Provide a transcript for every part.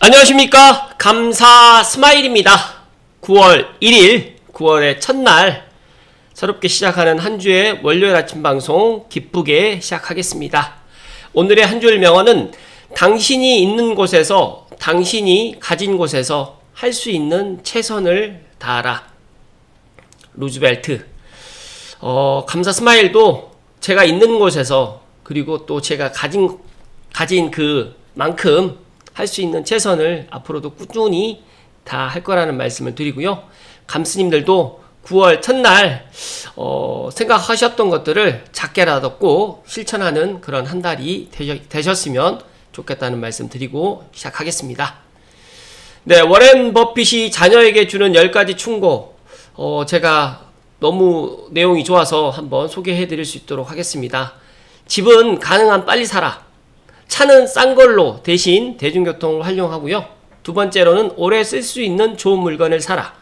안녕하십니까. 감사 스마일입니다. 9월 1일 9월의 첫날 새롭게 시작하는 한 주의 월요일 아침 방송 기쁘게 시작하겠습니다. 오늘의 한 주일 명언은 당신이 있는 곳에서, 당신이 가진 곳에서 할 수 있는 최선을 다하라. 루즈벨트. 감사 스마일도 제가 있는 곳에서, 그리고 또 제가 가진 그만큼 할 수 있는 최선을 앞으로도 꾸준히 다 할 거라는 말씀을 드리고요. 감스님들도 9월 첫날 생각하셨던 것들을 작게라도 꼭 실천하는 그런 한 달이 되셨으면 좋겠다는 말씀 드리고 시작하겠습니다. 네, 워렌 버핏이 자녀에게 주는 10가지 충고, 제가 너무 내용이 좋아서 한번 소개해 드릴 수 있도록 하겠습니다. 집은 가능한 빨리 사라. 차는 싼 걸로 대신 대중교통을 활용하고요. 두 번째로는 오래 쓸 수 있는 좋은 물건을 사라.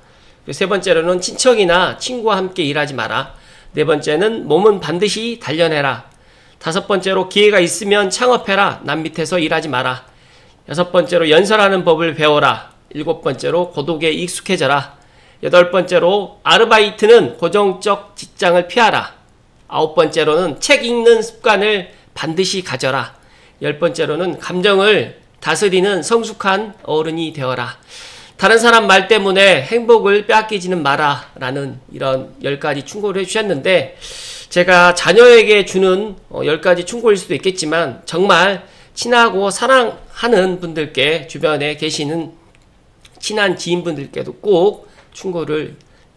세 번째로는 친척이나 친구와 함께 일하지 마라. 네 번째는 몸은 반드시 단련해라. 다섯 번째로 기회가 있으면 창업해라. 남 밑에서 일하지 마라. 여섯 번째로 연설하는 법을 배워라. 일곱 번째로 고독에 익숙해져라. 여덟 번째로 아르바이트는 고정적 직장을 피하라. 아홉 번째로는 책 읽는 습관을 반드시 가져라. 열 번째로는 감정을 다스리는 성숙한 어른이 되어라. 다른 사람 말 때문에 행복을 빼앗기지는 마라. 라는 이런 10가지 충고를 해주셨는데, 제가 자녀에게 주는 10가지 충고일 수도 있겠지만, 정말 친하고 사랑하는 분들께, 주변에 계시는 친한 지인분들께도 꼭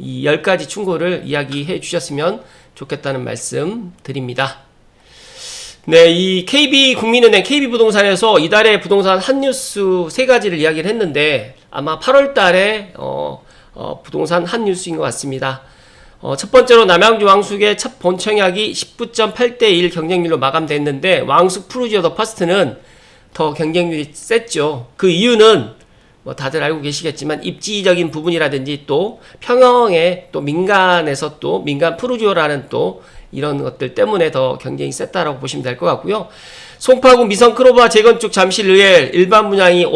이 10가지 충고를 이야기해 주셨으면 좋겠다는 말씀 드립니다. 네, 이 KB국민은행, KB부동산에서 이달의 부동산 핫뉴스 3가지를 이야기를 했는데, 아마 8월 달에 부동산 핫뉴스인 것 같습니다. 첫 번째로 남양주 왕숙의 첫 본청약이 19.8대1 경쟁률로 마감됐는데, 왕숙 푸르지오 더 퍼스트는 더 경쟁률이 셌죠. 그 이유는 뭐 다들 알고 계시겠지만 입지적인 부분이라든지 또 평형의 또 민간에서 또 민간 푸르지오라는 또 이런 것들 때문에 더 경쟁이 셌다라고 보시면 될 것 같고요. 송파구 미성 크로바 재건축 잠실의회 일반 분양이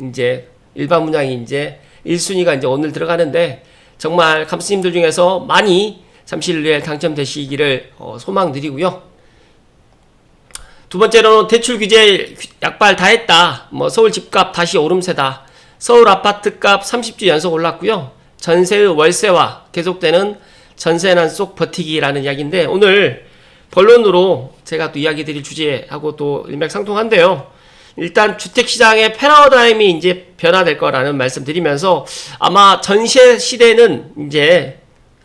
이제 1순위가 이제 오늘 들어가는데, 정말 감스님들 중에서 많이 잠실의회 당첨되시기를 소망드리고요. 두 번째로는 대출 규제 약발 다 했다. 서울 집값 다시 오름세다. 서울 아파트값 30주 연속 올랐고요. 전세의 월세와 계속되는 전세난 속 버티기라는 이야기인데, 오늘 본론으로 제가 또 이야기 드릴 주제하고 또 일맥상통한데요. 일단 주택시장의 패러다임이 이제 변화될 거라는 말씀 드리면서, 아마 전세 시대는 이제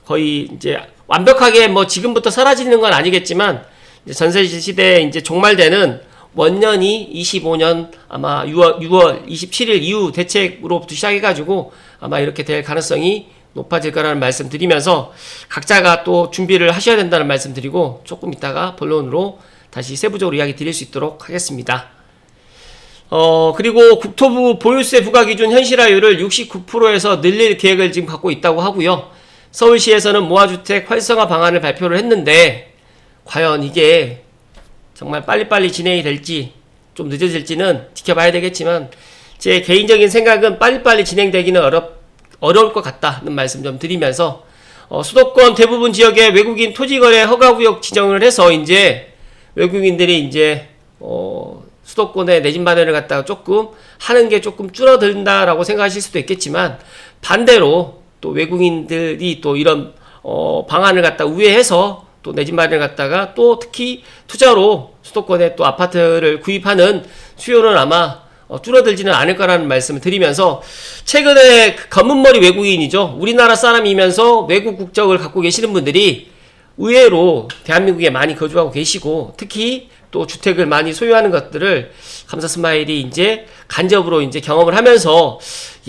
거의 이제 완벽하게 지금부터 사라지는 건 아니겠지만, 전세 시대에 이제 종말되는 원년이 25년 아마 6월 27일 이후 대책으로부터 시작해가지고 아마 이렇게 될 가능성이 높아질 거라는 말씀 드리면서, 각자가 또 준비를 하셔야 된다는 말씀 드리고, 조금 이따가 본론으로 다시 세부적으로 이야기 드릴 수 있도록 하겠습니다. 그리고 국토부 보유세 부과 기준 현실화율을 69%에서 늘릴 계획을 지금 갖고 있다고 하고요. 서울시에서는 모아주택 활성화 방안을 발표를 했는데, 과연 이게 정말 빨리빨리 진행이 될지 좀 늦어질지는 지켜봐야 되겠지만, 제 개인적인 생각은 빨리빨리 진행되기는 어려울 것 같다는 말씀 좀 드리면서, 수도권 대부분 지역에 외국인 토지거래 허가구역 지정을 해서 이제 외국인들이 이제 수도권에 내 집 마련을 갖다가 조금 하는 게 조금 줄어든다라고 생각하실 수도 있겠지만, 반대로 또 외국인들이 또 이런 방안을 갖다 우회해서 또 내 집 마련을 갖다가 또 특히 투자로 수도권에 또 아파트를 구입하는 수요는 아마 줄어들지는 않을 거라는 말씀을 드리면서, 최근에 검은머리 외국인이죠. 우리나라 사람이면서 외국 국적을 갖고 계시는 분들이 의외로 대한민국에 많이 거주하고 계시고, 특히 또 주택을 많이 소유하는 것들을 감사 스마일이 이제 간접으로 이제 경험을 하면서,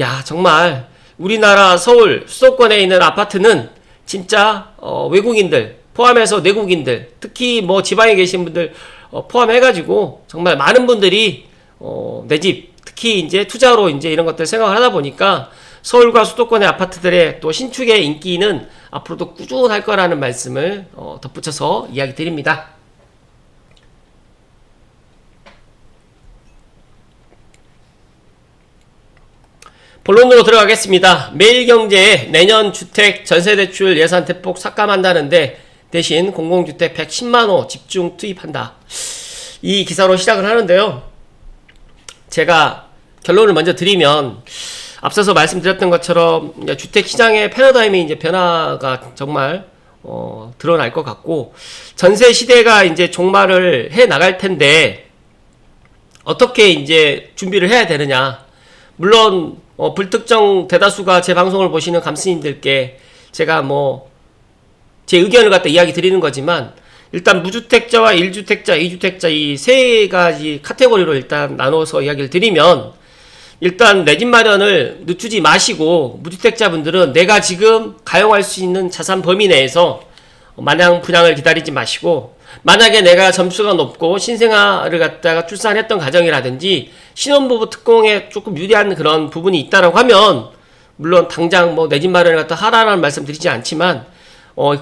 야, 정말 우리나라 서울 수도권에 있는 아파트는 진짜 외국인들 포함해서 내국인들, 특히 지방에 계신 분들 포함해가지고 정말 많은 분들이 내 집, 특히 이제 투자로 이제 이런 것들 생각을 하다 보니까 서울과 수도권의 아파트들의 또 신축의 인기는 앞으로도 꾸준할 거라는 말씀을 덧붙여서 이야기 드립니다. 본론으로 들어가겠습니다. 매일경제에 내년 주택 전세대출 예산 대폭 삭감한다는데 대신 공공주택 110만호 집중 투입한다. 이 기사로 시작을 하는데요. 제가 결론을 먼저 드리면 앞서서 말씀드렸던 것처럼 주택시장의 패러다임이 이제 변화가 정말 드러날 것 같고 전세 시대가 이제 종말을 해 나갈 텐데 어떻게 이제 준비를 해야 되느냐. 물론 불특정 대다수가 제 방송을 보시는 감스님들께 제가 제 의견을 갖다 이야기 드리는 거지만 일단 무주택자와 1주택자, 2주택자 이 세 가지 카테고리로 일단 나눠서 이야기를 드리면 일단 내 집 마련을 늦추지 마시고 무주택자분들은 내가 지금 가용할 수 있는 자산 범위 내에서 마냥 분양을 기다리지 마시고 만약에 내가 점수가 높고 신생아를 갖다가 출산했던 가정이라든지 신혼부부 특공에 조금 유리한 그런 부분이 있다라고 하면 물론 당장 내 집 마련을 갖다 하라는 말씀 드리지 않지만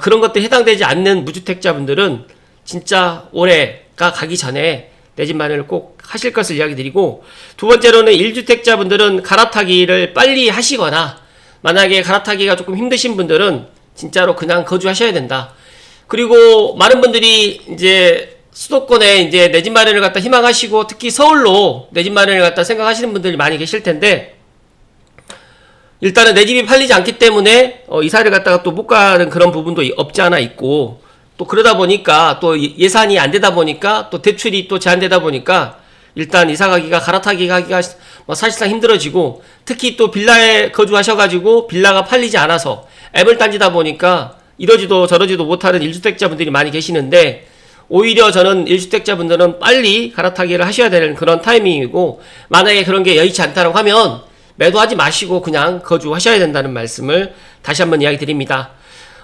그런 것들에 해당되지 않는 무주택자분들은 진짜 올해가 가기 전에 내 집 마련을 꼭 하실 것을 이야기 드리고 두 번째로는 1주택자분들은 갈아타기를 빨리 하시거나 만약에 갈아타기가 조금 힘드신 분들은 진짜로 그냥 거주하셔야 된다. 그리고 많은 분들이 이제 수도권에 이제 내 집 마련을 갖다 희망하시고 특히 서울로 내 집 마련을 갖다 생각하시는 분들이 많이 계실 텐데 일단은 내 집이 팔리지 않기 때문에 이사를 갖다가 또 못 가는 그런 부분도 없지 않아 있고 또 그러다 보니까 또 예산이 안 되다 보니까 또 대출이 또 제한되다 보니까 일단 이사 가기가 갈아타기 가기가 사실상 힘들어지고 특히 또 빌라에 거주하셔가지고 빌라가 팔리지 않아서 앱을 딴지다 보니까 이러지도 저러지도 못하는 1주택자분들이 많이 계시는데 오히려 저는 1주택자분들은 빨리 갈아타기를 하셔야 되는 그런 타이밍이고 만약에 그런 게 여의치 않다고 하면 매도하지 마시고 그냥 거주하셔야 된다는 말씀을 다시 한번 이야기 드립니다.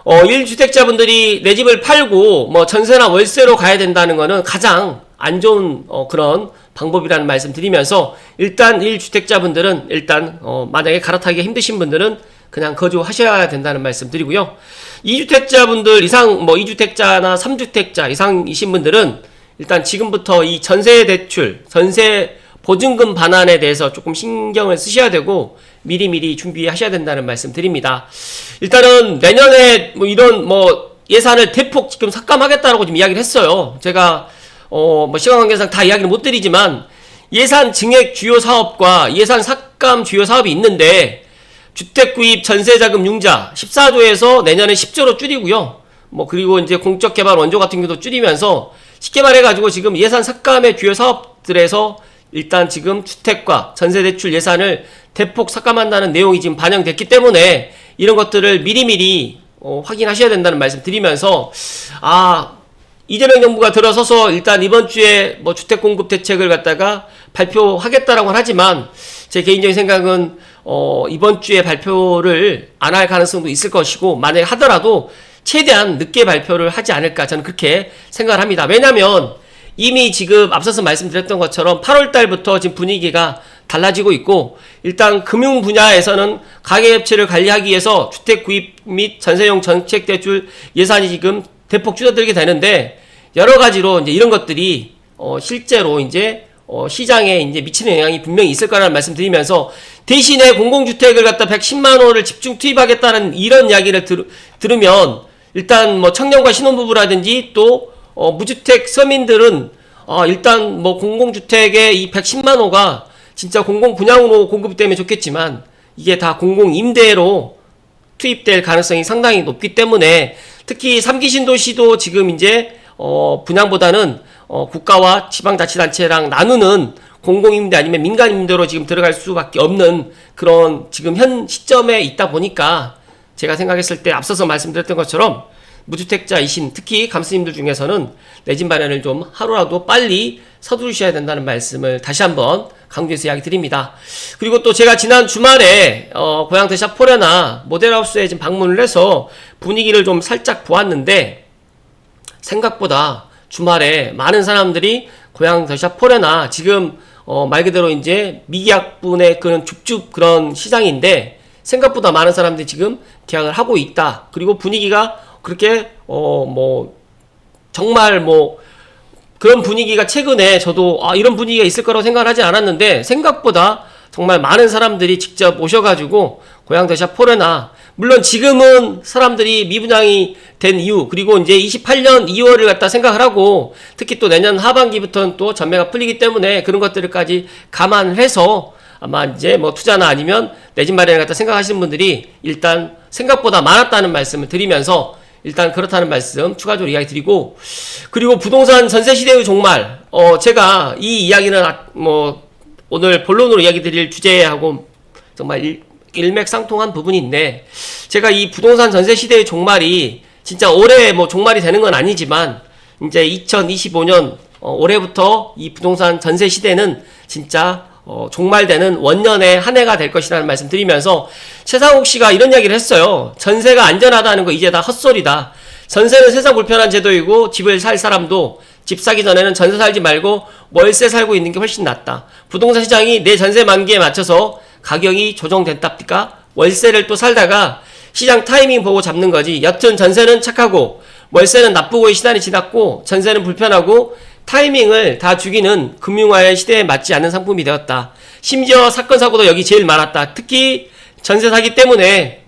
1주택자분들이 내 집을 팔고 전세나 월세로 가야 된다는 거는 가장 안 좋은 그런 방법이라는 말씀 드리면서 일단 1주택자분들은 일단 만약에 갈아타기가 힘드신 분들은 그냥 거주하셔야 된다는 말씀 드리고요. 2주택자분들 이상 2주택자나 3주택자 이상이신 분들은 일단 지금부터 이 전세 대출, 전세 보증금 반환에 대해서 조금 신경을 쓰셔야 되고 미리미리 준비하셔야 된다는 말씀 드립니다. 일단은 내년에 이런 예산을 대폭 지금 삭감하겠다라고 지금 이야기를 했어요. 제가 시간 관계상 다 이야기를 못 드리지만 예산 증액 주요 사업과 예산 삭감 주요 사업이 있는데 주택구입 전세자금 융자 14조에서 내년에 10조로 줄이고요. 그리고 이제 공적개발 원조 같은 경우도 줄이면서 쉽게 말해가지고 지금 예산 삭감의 주요 사업들에서 일단 지금 주택과 전세대출 예산을 대폭 삭감한다는 내용이 지금 반영됐기 때문에 이런 것들을 미리미리 확인하셔야 된다는 말씀 드리면서 이재명 정부가 들어서서 일단 이번 주에 주택 공급 대책을 갖다가 발표하겠다라고 하지만 제 개인적인 생각은 이번 주에 발표를 안 할 가능성도 있을 것이고 만약에 하더라도 최대한 늦게 발표를 하지 않을까 저는 그렇게 생각을 합니다. 왜냐면 이미 지금 앞서서 말씀드렸던 것처럼 8월달부터 지금 분위기가 달라지고 있고 일단 금융 분야에서는 가계협체를 관리하기 위해서 주택 구입 및 전세용 정책대출 예산이 지금 대폭 줄어들게 되는데 여러 가지로 이제 이런 것들이 실제로 이제 시장에 이제 미치는 영향이 분명히 있을 거라는 말씀 드리면서 대신에 공공주택을 갖다 110만 원을 집중 투입하겠다는 이런 이야기를 들으면 일단 청년과 신혼부부라든지 또 무주택 서민들은 일단 공공주택의 이 110만 호가 진짜 공공분양으로 공급되면 좋겠지만 이게 다 공공임대로 투입될 가능성이 상당히 높기 때문에 특히 3기 신도시도 지금 이제 분양보다는 국가와 지방자치단체랑 나누는 공공임대 아니면 민간임대로 지금 들어갈 수밖에 없는 그런 지금 현 시점에 있다 보니까 제가 생각했을 때 앞서서 말씀드렸던 것처럼 무주택자이신 특히 감스님들 중에서는 내 집 마련을 좀 하루라도 빨리 서두르셔야 된다는 말씀을 다시 한번 강조해서 이야기 드립니다. 그리고 또 제가 지난 주말에 고향 더샵 포레나 모델하우스에 지금 방문을 해서 분위기를 좀 살짝 보았는데 생각보다 주말에 많은 사람들이 고향 더샵 포레나 지금 말 그대로 이제 미계약분의 그런 줍줍 그런 시장인데 생각보다 많은 사람들이 지금 계약을 하고 있다. 그리고 분위기가 그렇게 정말 그런 분위기가 최근에 저도 이런 분위기가 있을 거라고 생각을 하지 않았는데 생각보다 정말 많은 사람들이 직접 오셔가지고 고양도시아 포레나, 물론 지금은 사람들이 미분양이 된 이유, 그리고 이제 28년 2월을 갖다 생각을 하고, 특히 또 내년 하반기부터는 또 전매가 풀리기 때문에 그런 것들까지 감안을 해서 아마 이제 뭐 투자나 아니면 내 집 마련을 갖다 생각하시는 분들이 일단 생각보다 많았다는 말씀을 드리면서, 일단 그렇다는 말씀 추가적으로 이야기 드리고, 그리고 부동산 전세 시대의 종말, 제가 이 이야기는 뭐 오늘 본론으로 이야기 드릴 주제하고 정말 일맥상통한 부분인데, 제가 이 부동산 전세 시대의 종말이 진짜 올해 뭐 종말이 되는 건 아니지만 이제 2025년 올해부터 이 부동산 전세 시대는 진짜 종말되는 원년의 한 해가 될 것이라는 말씀 드리면서, 최상욱 씨가 이런 이야기를 했어요. 전세가 안전하다는 거 이제 다 헛소리다. 전세는 세상 불편한 제도이고, 집을 살 사람도 집 사기 전에는 전세 살지 말고 월세 살고 있는 게 훨씬 낫다. 부동산 시장이 내 전세 만기에 맞춰서 가격이 조정됐답니까? 월세를 또 살다가 시장 타이밍 보고 잡는 거지. 여튼 전세는 착하고 월세는 나쁘고의 시간이 지났고, 전세는 불편하고 타이밍을 다 죽이는 금융화의 시대에 맞지 않는 상품이 되었다. 심지어 사건 사고도 여기 제일 많았다. 특히 전세 사기 때문에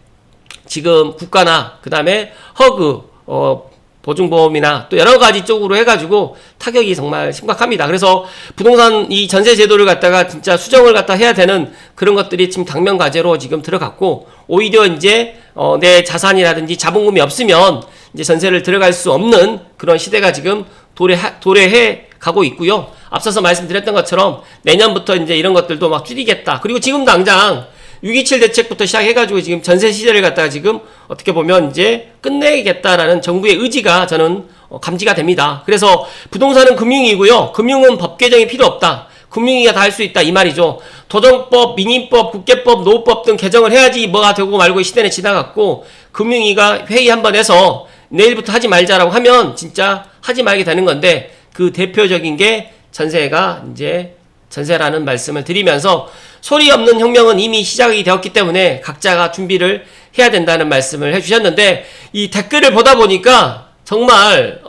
지금 국가나 그 다음에 허그 보증보험이나 또 여러 가지 쪽으로 해가지고 타격이 정말 심각합니다. 그래서 부동산 이 전세 제도를 갖다가 진짜 수정을 갖다 해야 되는 그런 것들이 지금 당면 과제로 지금 들어갔고, 오히려 이제 내 자산이라든지 자본금이 없으면 이제 전세를 들어갈 수 없는 그런 시대가 지금 도래해 가고 있고요. 앞서서 말씀드렸던 것처럼 내년부터 이제 이런 것들도 막 줄이겠다. 그리고 지금 당장 6.27 대책부터 시작해가지고 지금 전세 시대를 갖다가 지금 어떻게 보면 이제 끝내겠다라는 정부의 의지가 저는 감지가 됩니다. 그래서 부동산은 금융이고요. 금융은 법 개정이 필요 없다. 금융위가 다 할 수 있다 이 말이죠. 도정법, 민임법, 국계법, 노후법 등 개정을 해야지 뭐가 되고 말고의 시대는 지나갔고, 금융위가 회의 한번 해서 내일부터 하지 말자라고 하면 진짜 하지 말게 되는 건데, 그 대표적인 게 전세가 이제 전세라는 말씀을 드리면서, 소리 없는 혁명은 이미 시작이 되었기 때문에 각자가 준비를 해야 된다는 말씀을 해주셨는데, 이 댓글을 보다 보니까 정말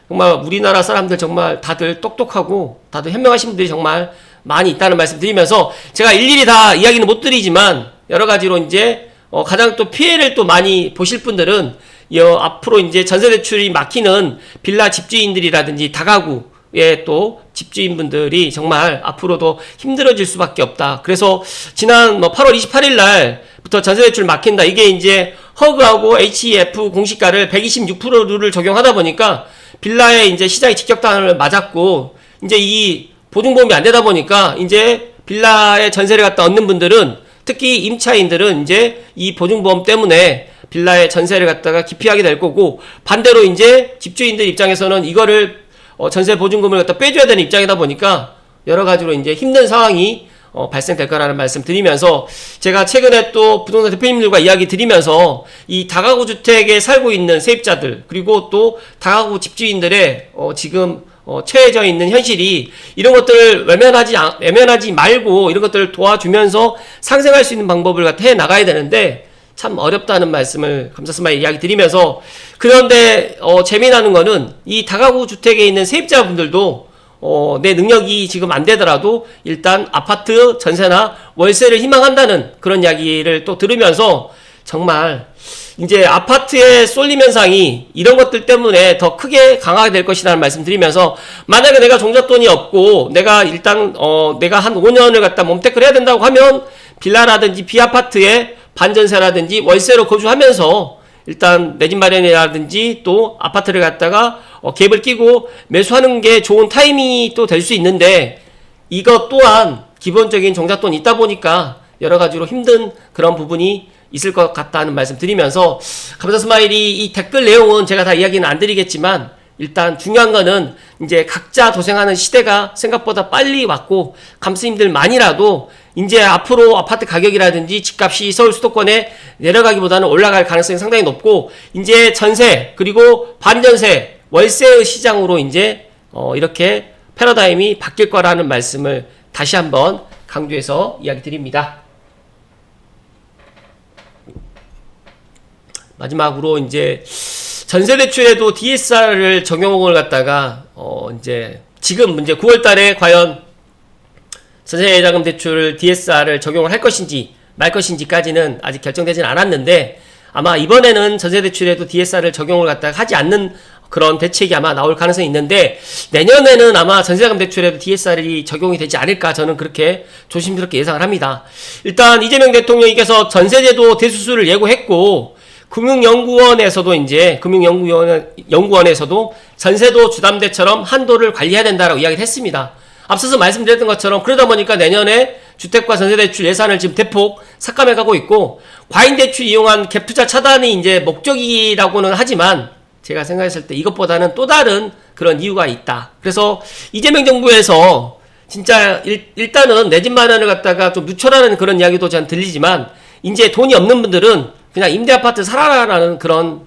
정말 우리나라 사람들 정말 다들 똑똑하고 다들 현명하신 분들이 정말 많이 있다는 말씀 드리면서, 제가 일일이 다 이야기는 못 드리지만 여러 가지로 이제 가장 또 피해를 또 많이 보실 분들은 앞으로 이제 전세 대출이 막히는 빌라 집주인들이라든지 다가구의 또 집주인분들이 정말 앞으로도 힘들어질 수밖에 없다. 그래서 지난 8월 28일 날부터 전세 대출 막힌다. 이게 이제 허그하고 HEF 공시가를 126%를 적용하다 보니까 빌라의 이제 시장이 직격탄을 맞았고, 이제 이 보증보험이 안 되다 보니까 이제 빌라의 전세를 갖다 얻는 분들은, 특히 임차인들은 이제 이 보증보험 때문에 빌라의 전세를 갖다가 기피하게 될 거고, 반대로 이제 집주인들 입장에서는 이거를 전세 보증금을 갖다 빼줘야 되는 입장이다 보니까 여러 가지로 이제 힘든 상황이 발생될 거라는 말씀 드리면서, 제가 최근에 또 부동산 대표님들과 이야기 드리면서 이 다가구 주택에 살고 있는 세입자들, 그리고 또 다가구 집주인들의 지금 처해져 있는 현실이, 이런 것들을 외면하지 말고 이런 것들을 도와주면서 상생할 수 있는 방법을 갖다 해 나가야 되는데 참 어렵다는 말씀을 감사스마에 이야기 드리면서, 그런데 재미나는 거는 이 다가구 주택에 있는 세입자분들도 내 능력이 지금 안 되더라도 일단 아파트 전세나 월세를 희망한다는 그런 이야기를 또 들으면서, 정말 이제 아파트의 쏠림 현상이 이런 것들 때문에 더 크게 강하게 될 것이라는 말씀 드리면서, 만약에 내가 종잣돈이 없고 내가 일단 내가 한 5년을 갖다 몸테크를 해야 된다고 하면 빌라라든지 비아파트에 반전세라든지 월세로 거주하면서 일단 내 집 마련이라든지 또 아파트를 갖다가 갭을 끼고 매수하는 게 좋은 타이밍이 또 될 수 있는데, 이것 또한 기본적인 종잣돈이 있다 보니까 여러 가지로 힘든 그런 부분이 있을 것 같다는 말씀 드리면서, 감사 스마일이 이 댓글 내용은 제가 다 이야기는 안 드리겠지만, 일단 중요한 거는 이제 각자 도생하는 시대가 생각보다 빨리 왔고, 감스님들만이라도 이제 앞으로 아파트 가격이라든지 집값이 서울 수도권에 내려가기보다는 올라갈 가능성이 상당히 높고, 이제 전세 그리고 반전세 월세의 시장으로 이제 이렇게 패러다임이 바뀔 거라는 말씀을 다시 한번 강조해서 이야기 드립니다. 마지막으로 이제 전세 대출에도 DSR을 적용을 갖다가 이제 지금 이제 9월 달에 과연 전세자금 대출 DSR을 적용을 할 것인지 말 것인지까지는 아직 결정되지는 않았는데, 아마 이번에는 전세대출에도 DSR을 적용을 갖다가 하지 않는 그런 대책이 아마 나올 가능성이 있는데, 내년에는 아마 전세자금 대출에도 DSR이 적용이 되지 않을까, 저는 그렇게 조심스럽게 예상을 합니다. 일단 이재명 대통령께서 전세제도 대수술을 예고했고, 금융연구원에서도 전세도 주담대처럼 한도를 관리해야 된다라고 이야기를 했습니다. 앞서서 말씀드렸던 것처럼 그러다 보니까 내년에 주택과 전세대출 예산을 지금 대폭 삭감해 가고 있고, 과잉대출 이용한 갭투자 차단이 이제 목적이라고는 하지만, 제가 생각했을 때 이것보다는 또 다른 그런 이유가 있다. 그래서 이재명 정부에서 진짜 일단은 내 집 마련을 갖다가 좀 늦춰라는 그런 이야기도 저는 들리지만, 이제 돈이 없는 분들은 그냥 임대아파트 살아라라는 그런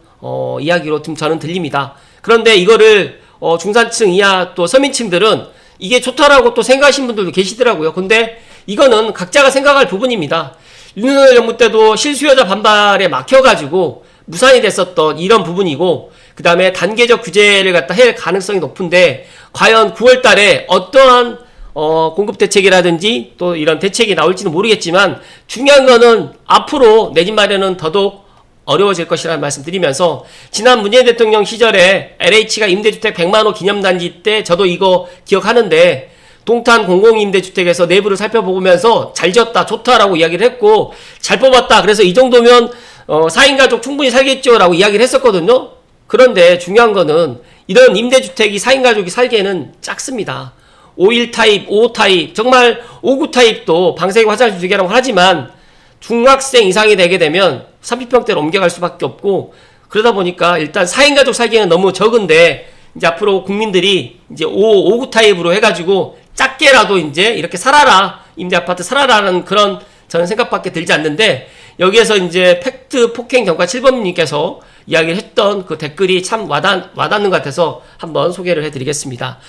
이야기로 좀 저는 들립니다. 그런데 이거를 중산층 이하 또 서민층들은 이게 좋다라고 또 생각하시는 분들도 계시더라고요. 근데 이거는 각자가 생각할 부분입니다. 윤석열 정부 때도 실수요자 반발에 막혀가지고 무산이 됐었던 이런 부분이고, 그 다음에 단계적 규제를 갖다 할 가능성이 높은데, 과연 9월 달에 어떠한 공급 대책이라든지 또 이런 대책이 나올지는 모르겠지만, 중요한 거는 앞으로 내 집 마련은 더더욱 어려워질 것이라는 말씀 드리면서, 지난 문재인 대통령 시절에 LH가 임대주택 100만호 기념단지 때 저도 이거 기억하는데, 동탄 공공임대주택에서 내부를 살펴보면서 잘 지었다, 좋다라고 이야기를 했고, 잘 뽑았다, 그래서 이 정도면 4인 가족 충분히 살겠죠 라고 이야기를 했었거든요. 그런데 중요한 거는 이런 임대주택이 4인 가족이 살기에는 작습니다. 5일 타입, 5호 타입, 정말 5구 타입도 방세기 화장실 2개라고 하지만 중학생 이상이 되게 되면 30평대로 옮겨갈 수밖에 없고, 그러다 보니까 일단 4인 가족 살기에는 너무 적은데, 이제 앞으로 국민들이 이제 5구 타입으로 해가지고 작게라도 이제 이렇게 살아라, 임대아파트 살아라는 그런 저는 생각밖에 들지 않는데, 여기에서 이제 팩트 폭행 경과 7번님께서 이야기를 했던 그 댓글이 참 와닿는 것 같아서 한번 소개를 해드리겠습니다.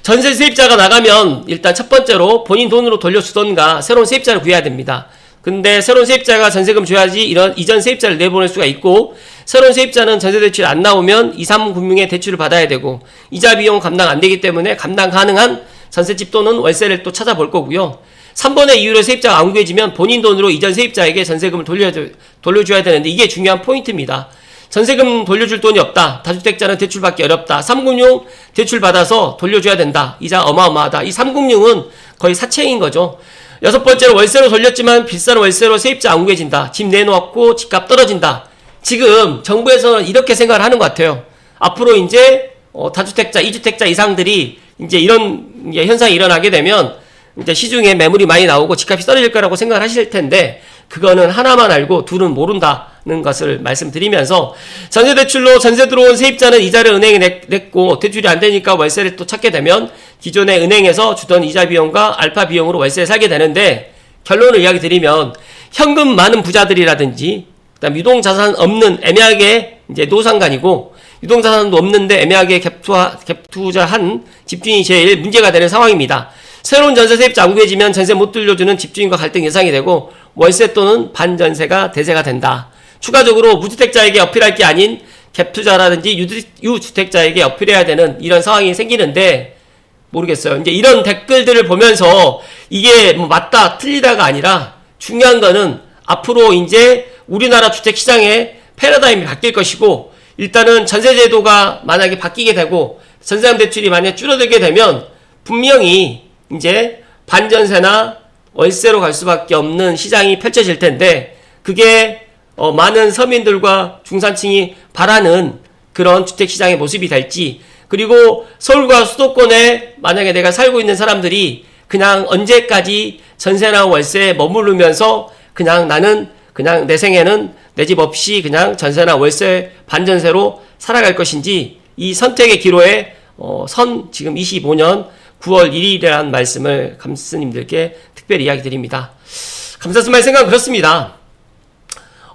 전세 세입자가 나가면 일단 첫 번째로 본인 돈으로 돌려주던가 새로운 세입자를 구해야 됩니다. 근데 새로운 세입자가 전세금 줘야지 이런 이전 세입자를 내보낼 수가 있고, 새로운 세입자는 전세대출이 안 나오면 2, 3금융의 대출을 받아야 되고, 이자 비용 감당 안 되기 때문에 감당 가능한 전세집 또는 월세를 또 찾아볼 거고요. 3번의 이유로 세입자가 안 구해지면 본인 돈으로 이전 세입자에게 전세금을 돌려줘야 되는데, 이게 중요한 포인트입니다. 전세금 돌려줄 돈이 없다, 다주택자는 대출받기 어렵다, 3금융 대출 받아서 돌려줘야 된다, 이자 어마어마하다. 이 3금융은 거의 사채인 거죠. 6번째로 월세로 돌렸지만 비싼 월세로 세입자 안 구해진다, 집 내놓았고 집값 떨어진다. 지금 정부에서는 이렇게 생각을 하는 것 같아요. 앞으로 이제 다주택자, 2주택자 이상들이 이제 이런 현상이 일어나게 되면 이제 시중에 매물이 많이 나오고 집값이 떨어질 거라고 생각을 하실 텐데, 그거는 하나만 알고 둘은 모른다는 것을 말씀드리면서, 전세대출로 전세 들어온 세입자는 이자를 은행에 냈고 대출이 안 되니까 월세를 또 찾게 되면 기존의 은행에서 주던 이자 비용과 알파 비용으로 월세에 살게 되는데, 결론을 이야기 드리면 현금 많은 부자들이라든지 그다음 유동자산 없는 애매하게 이제 노상간이고, 유동자산도 없는데 애매하게 갭투자한 집주인이 제일 문제가 되는 상황입니다. 새로운 전세 세입자 안 구해지면 전세 못 돌려주는 집주인과 갈등 예상이 되고, 월세 또는 반전세가 대세가 된다. 추가적으로 무주택자에게 어필할 게 아닌 갭투자라든지 유주택자에게 어필해야 되는 이런 상황이 생기는데, 모르겠어요. 이제 이런 댓글들을 보면서 이게 뭐 맞다 틀리다가 아니라, 중요한 거는 앞으로 이제 우리나라 주택시장의 패러다임이 바뀔 것이고, 일단은 전세제도가 만약에 바뀌게 되고 전세금 대출이 만약에 줄어들게 되면 분명히 이제 반전세나 월세로 갈 수밖에 없는 시장이 펼쳐질 텐데, 그게 많은 서민들과 중산층이 바라는 그런 주택시장의 모습이 될지, 그리고 서울과 수도권에 만약에 내가 살고 있는 사람들이 그냥 언제까지 전세나 월세에 머무르면서 그냥 나는 그냥 내 생에는 내 집 없이 그냥 전세나 월세 반전세로 살아갈 것인지, 이 선택의 기로에 지금 25년 9월 1일이라는 말씀을 감스님들께 특별히 이야기 드립니다. 감사스마일 생각은 그렇습니다.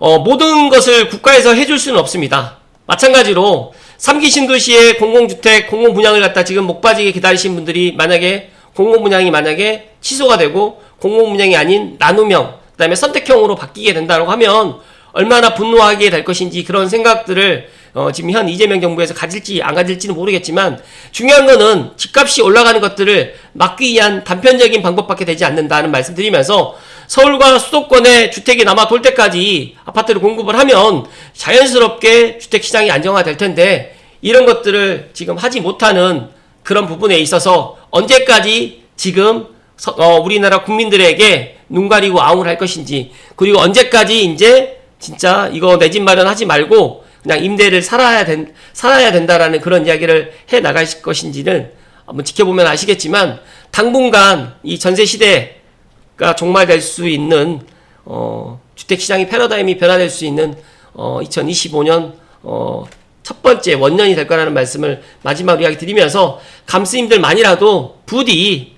모든 것을 국가에서 해줄 수는 없습니다. 마찬가지로 3기 신도시의 공공주택, 공공분양을 갖다 지금 목 빠지게 기다리신 분들이 만약에 공공분양이 만약에 취소가 되고 공공분양이 아닌 나눔형, 그 다음에 선택형으로 바뀌게 된다고 하면 얼마나 분노하게 될 것인지 그런 생각들을 지금 현 이재명 정부에서 가질지 안 가질지는 모르겠지만 중요한 거는 집값이 올라가는 것들을 막기 위한 단편적인 방법밖에 되지 않는다는 말씀드리면서 서울과 수도권에 주택이 남아 돌 때까지 아파트를 공급을 하면 자연스럽게 주택시장이 안정화될 텐데 이런 것들을 지금 하지 못하는 그런 부분에 있어서 언제까지 지금 우리나라 국민들에게 눈 가리고 아웅을 할 것인지 그리고 언제까지 이제 진짜 이거 내 집 마련하지 말고 그냥 임대를 살아야 된다라는 그런 이야기를 해 나갈 것인지는 한번 지켜보면 아시겠지만 당분간 이 전세 시대가 종말될 수 있는 주택시장의 패러다임이 변화될 수 있는 2025년 첫 번째 원년이 될 거라는 말씀을 마지막으로 이야기 드리면서 감스님들만이라도 부디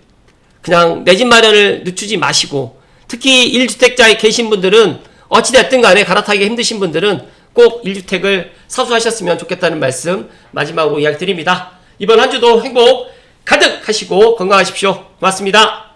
그냥 내 집 마련을 늦추지 마시고 특히 1주택자에 계신 분들은 어찌됐든 간에 갈아타기가 힘드신 분들은 꼭 1주택을 사수하셨으면 좋겠다는 말씀 마지막으로 이야기 드립니다. 이번 한 주도 행복 가득 하시고 건강하십시오. 고맙습니다.